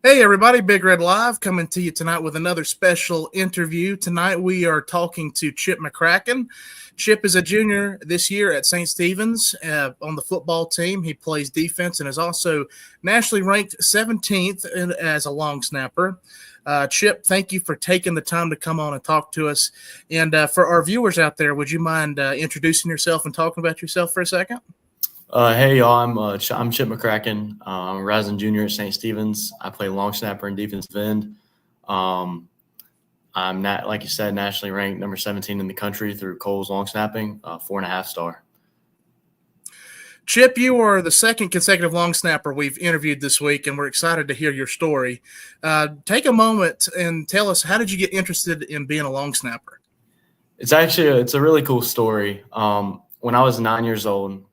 Hey everybody, Big Red Live coming to you tonight with another special interview. Tonight we are talking to Chip McCracken. Chip is a junior this year at St. Stephen's on the football team. He plays defense and is also nationally ranked 17th as a long snapper. Chip, thank you for taking the time to come on and talk to us. And for our viewers out there, would you mind introducing yourself and talking about yourself for a second? Hey y'all, I'm Chip McCracken. I'm a rising junior at St. Stephen's. I play long snapper and defensive end. I'm not, like you said, nationally ranked number 17 in the country through Cole's long snapping, 4.5 star. Chip, you are the second consecutive long snapper we've interviewed this week, and we're excited to hear your story. Take a moment and tell us, how did you get interested in being a long snapper? It's a really cool story. When I was 9 years old,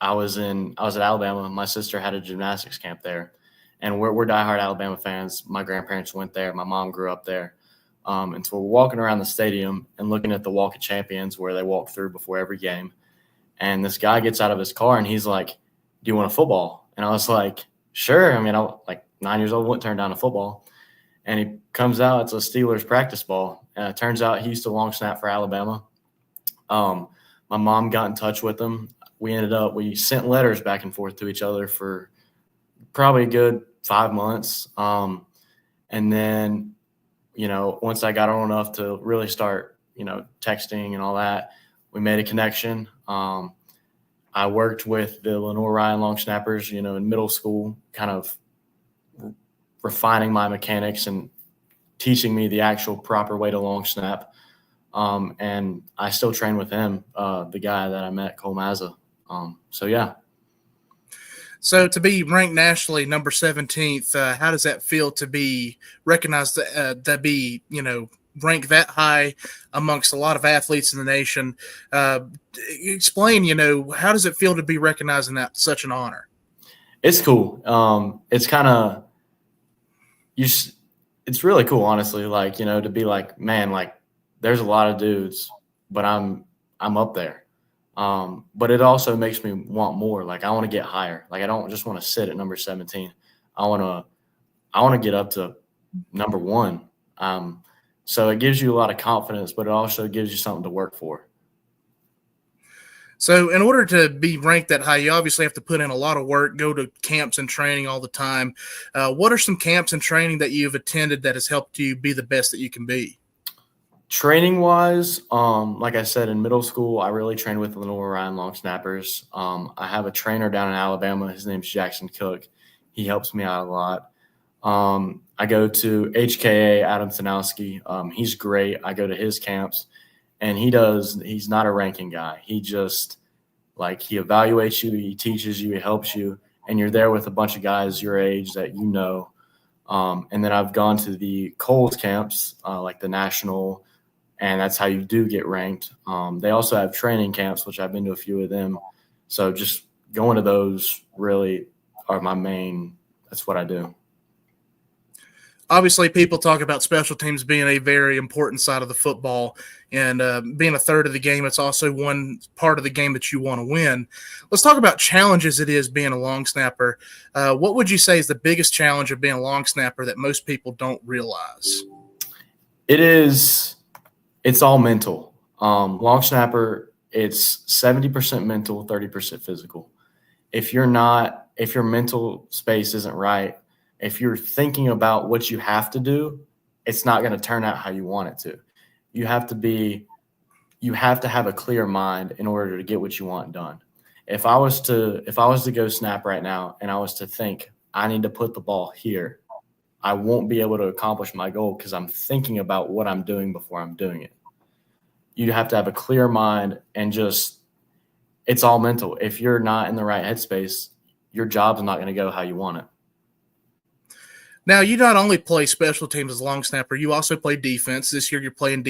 I was at Alabama. My sister had a gymnastics camp there, and we're diehard Alabama fans. My grandparents went there. My mom grew up there. And so we're walking around the stadium and looking at the Walk of Champions where they walk through before every game. And this guy gets out of his car and he's like, "Do you want a football?" And I was like, "Sure." I mean, I like 9 years old, wouldn't turn down a football. And he comes out, it's a Steelers practice ball. And it turns out he used to long snap for Alabama. My mom got in touch with him. We sent letters back and forth to each other for probably a good 5 months. And then, once I got on enough to really start, texting and all that, we made a connection. I worked with the Lenore Ryan long snappers, in middle school, kind of refining my mechanics and teaching me the actual proper way to long snap. And I still train with him, the guy that I met, Cole Mazza. So, yeah. So to be ranked nationally number 17th, how does that feel to be recognized, to be, ranked that high amongst a lot of athletes in the nation? Explain, how does it feel to be recognized in such an honor? It's cool. It's kind of it's really cool, honestly, to be like, man, like there's a lot of dudes, but I'm up there. But it also makes me want more. Like I want to get higher. Like I don't just want to sit at number 17. I want to get up to number 1. So it gives you a lot of confidence, but it also gives you something to work for. So in order to be ranked that high, you obviously have to put in a lot of work, go to camps and training all the time. What are some camps and training that you've attended that has helped you be the best that you can be? Training wise, like I said, in middle school, I really trained with Lenore Ryan long snappers. I have a trainer down in Alabama. His name's Jackson Cook. He helps me out a lot. I go to HKA, Adam Tanowski. He's great. I go to his camps, and he's not a ranking guy. He just, he evaluates you, he teaches you, he helps you, and you're there with a bunch of guys your age that you know. And then I've gone to the Coles camps, like the national, and that's how you do get ranked. They also have training camps, which I've been to a few of them. So just going to those really are my main – that's what I do. Obviously, people talk about special teams being a very important side of the football, and being a third of the game, it's also one part of the game that you want to win. Let's talk about challenges it is being a long snapper. What would you say is the biggest challenge of being a long snapper that most people don't realize? It's all mental. Long snapper, it's 70% mental, 30% physical. If your mental space isn't right, if you're thinking about what you have to do, it's not going to turn out how you want it to. You have to have a clear mind in order to get what you want done. If I was to go snap right now and I was to think I need to put the ball here, I won't be able to accomplish my goal because I'm thinking about what I'm doing before I'm doing it. You have to have a clear mind and it's all mental. If you're not in the right headspace, your job's not going to go how you want it. Now, you not only play special teams as a long snapper, you also play defense. This year you're playing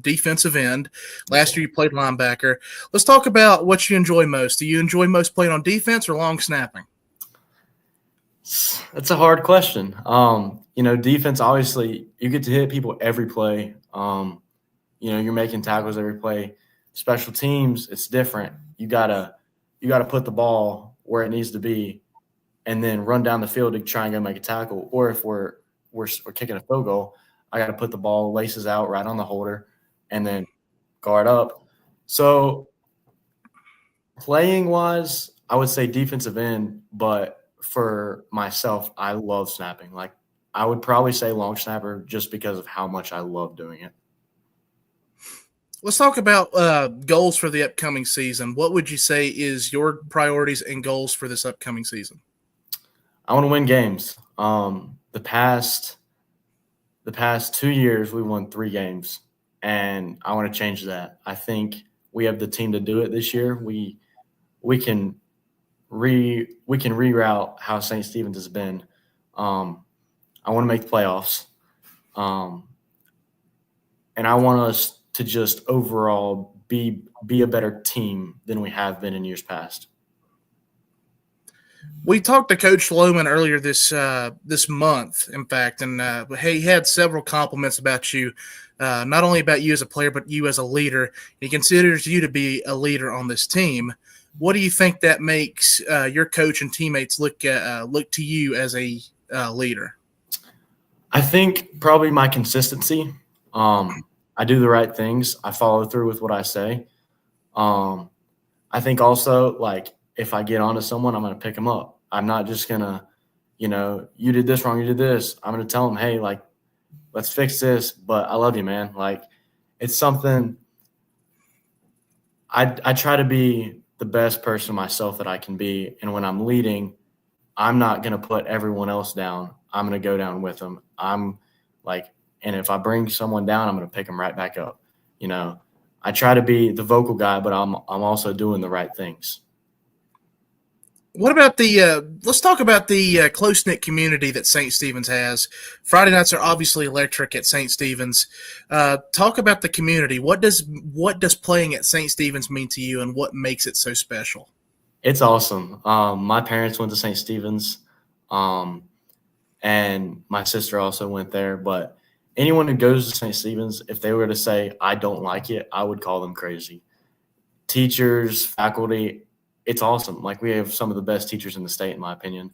defensive end. Last year you played linebacker. Let's talk about what you enjoy most. Do you enjoy most playing on defense or long snapping? That's a hard question. Defense, obviously, you get to hit people every play. You're making tackles every play. Special teams, it's different. You gotta put the ball where it needs to be and then run down the field to try and go make a tackle. Or if we're kicking a field goal, I got to put the ball laces out right on the holder and then guard up. So playing wise, I would say defensive end, but for myself, I love snapping. Like I would probably say long snapper just because of how much I love doing it. Let's talk about goals for the upcoming season. What would you say is your priorities and goals for this upcoming season? I want to win games. The past 2 years, we won 3 games, and I want to change that. I think we have the team to do it this year. We can reroute how St. Stephen's has been. I want to make the playoffs, and I want us to just overall be a better team than we have been in years past. We talked to Coach Lohman earlier this month, in fact, and he had several compliments about you, not only about you as a player, but you as a leader. He considers you to be a leader on this team. What do you think that makes your coach and teammates look to you as a leader? I think probably my consistency. I do the right things. I follow through with what I say. I think also, like, if I get onto someone, I'm going to pick them up. I'm not just going to, you did this wrong, you did this. I'm going to tell them, hey, like, let's fix this, but I love you, man. Like, it's something I try to be the best person myself that I can be. And when I'm leading, I'm not going to put everyone else down. I'm going to go down with them. And if I bring someone down, I'm going to pick them right back up. I try to be the vocal guy, but I'm also doing the right things. What about let's talk about the close-knit community that St. Stephen's has. Friday nights are obviously electric at St. Stephen's. Talk about the community. What does playing at St. Stephen's mean to you, and what makes it so special? It's awesome. My parents went to St. Stephen's, and my sister also went there. But anyone who goes to St. Stephen's, if they were to say, I don't like it, I would call them crazy. Teachers, faculty, it's awesome. Like, we have some of the best teachers in the state, in my opinion.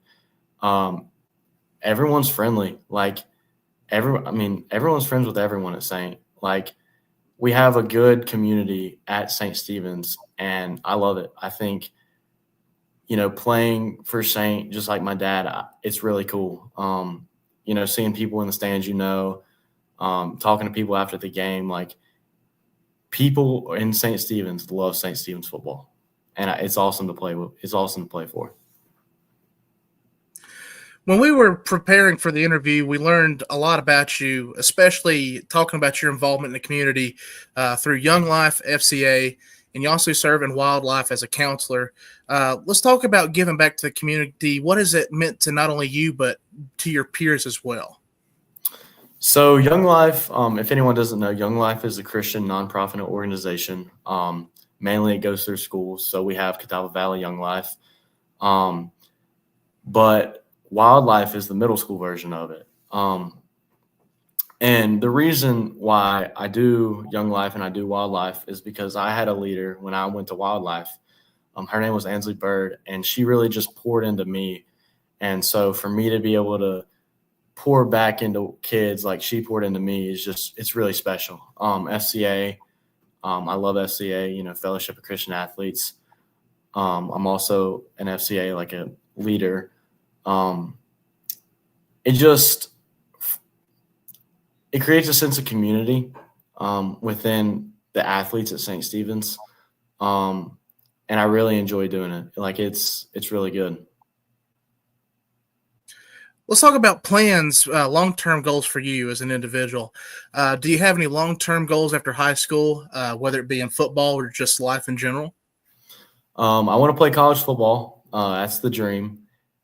Everyone's friendly. Like, everyone's friends with everyone at St. Like, we have a good community at St. Stephen's, and I love it. I think, playing for St., just like my dad, it's really cool. Seeing people in the stands, talking to people after the game, like, people in St. Stephen's love St. Stephen's football. And it's awesome to play with. It's awesome to play for. When we were preparing for the interview, we learned a lot about you, especially talking about your involvement in the community through Young Life, FCA, and you also serve in Wildlife as a counselor. Let's talk about giving back to the community. What has it meant to not only you, but to your peers as well? So Young Life, if anyone doesn't know, Young Life is a Christian nonprofit organization. Mainly it goes through schools. So we have Catawba Valley Young Life. But Wildlife is the middle school version of it. And the reason why I do Young Life and I do Wildlife is because I had a leader when I went to Wildlife. Her name was Ansley Bird, and she really just poured into me. And so for me to be able to pour back into kids like she poured into me it's really special. FCA, I love FCA, Fellowship of Christian Athletes. I'm also an FCA, like a leader. It creates a sense of community within the athletes at St. Stephen's. And I really enjoy doing it. Like, it's really good. Let's talk about plans, long-term goals for you as an individual. Do you have any long-term goals after high school, whether it be in football or just life in general? I want to play college football. That's the dream.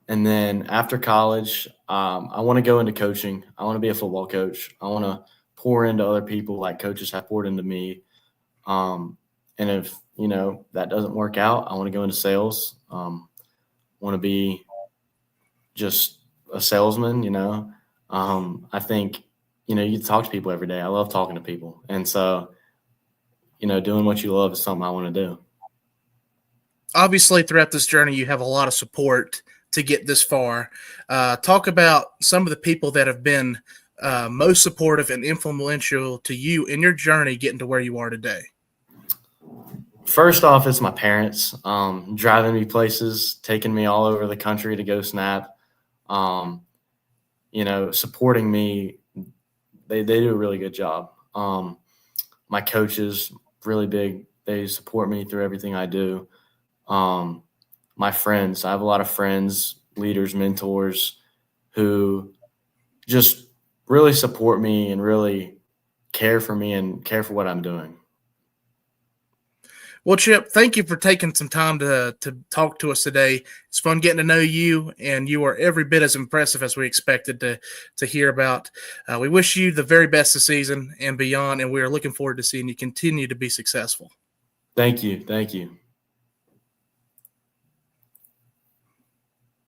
And then after college, I want to go into coaching. I want to be a football coach. I want to pour into other people like coaches have poured into me. And if, that doesn't work out, I want to go into sales. Want to be just a salesman, I think, you talk to people every day. I love talking to people. And so, doing what you love is something I want to do. Obviously, throughout this journey, you have a lot of support to get this far. Talk about some of the people that have been most supportive and influential to you in your journey getting to where you are today. First off, it's my parents, driving me places, taking me all over the country to go snap, supporting me. They do a really good job. My coaches, really big. They support me through everything I do. My friends, I have a lot of friends, leaders, mentors who just really support me and really care for me and care for what I'm doing. Well, Chip, thank you for taking some time to talk to us today. It's fun getting to know you, and you are every bit as impressive as we expected to hear about. We wish you the very best this season and beyond, and we are looking forward to seeing you continue to be successful. Thank you. Thank you.